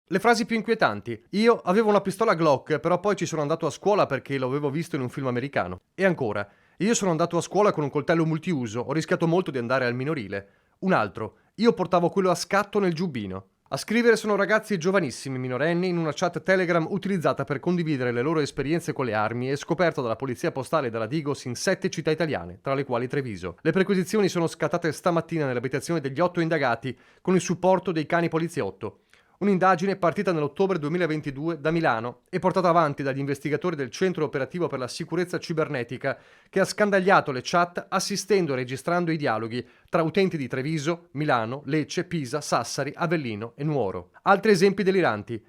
Le frasi più inquietanti. Io avevo una pistola Glock, però poi ci sono andato a scuola perché l'avevo visto in un film americano. E ancora, io sono andato a scuola con un coltello multiuso, ho rischiato molto di andare al minorile. Un altro, io portavo quello a scatto nel giubbino. A scrivere sono ragazzi giovanissimi, minorenni, in una chat Telegram utilizzata per condividere le loro esperienze con le armi e scoperta dalla polizia postale e dalla Digos in 7 città italiane, tra le quali Treviso. Le perquisizioni sono scattate stamattina nell'abitazione degli 8 indagati con il supporto dei cani poliziotto. Un'indagine partita nell'ottobre 2022 da Milano e portata avanti dagli investigatori del Centro Operativo per la Sicurezza Cibernetica, che ha scandagliato le chat assistendo e registrando i dialoghi tra utenti di Treviso, Milano, Lecce, Pisa, Sassari, Avellino e Nuoro. Altri esempi deliranti.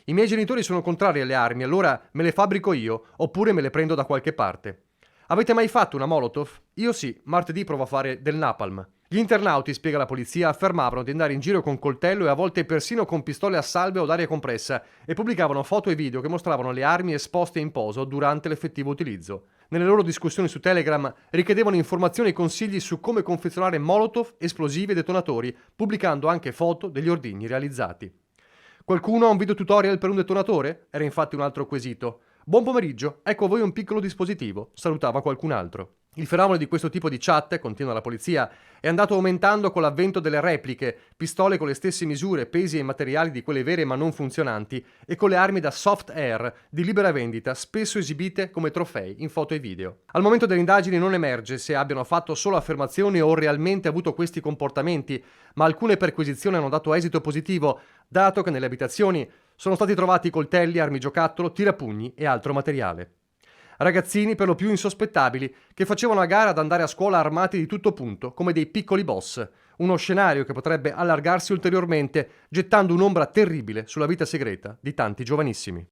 I miei genitori sono contrari alle armi, allora me le fabbrico io, oppure me le prendo da qualche parte. Avete mai fatto una Molotov? Io sì, martedì provo a fare del napalm. Gli internauti, spiega la polizia, affermavano di andare in giro con coltello e a volte persino con pistole a salve o d'aria compressa e pubblicavano foto e video che mostravano le armi esposte in poso durante l'effettivo utilizzo. Nelle loro discussioni su Telegram richiedevano informazioni e consigli su come confezionare molotov, esplosivi e detonatori, pubblicando anche foto degli ordigni realizzati. Qualcuno ha un video tutorial per un detonatore? Era infatti un altro quesito. Buon pomeriggio, ecco a voi un piccolo dispositivo, salutava qualcun altro. Il fenomeno di questo tipo di chat, continua la polizia, è andato aumentando con l'avvento delle repliche, pistole con le stesse misure, pesi e materiali di quelle vere ma non funzionanti, e con le armi da soft air, di libera vendita, spesso esibite come trofei in foto e video. Al momento delle indagini non emerge se abbiano fatto solo affermazioni o realmente avuto questi comportamenti, ma alcune perquisizioni hanno dato esito positivo, dato che nelle abitazioni sono stati trovati coltelli, armi giocattolo, tirapugni e altro materiale. Ragazzini per lo più insospettabili che facevano a gara ad andare a scuola armati di tutto punto, come dei piccoli boss. Uno scenario che potrebbe allargarsi ulteriormente, gettando un'ombra terribile sulla vita segreta di tanti giovanissimi.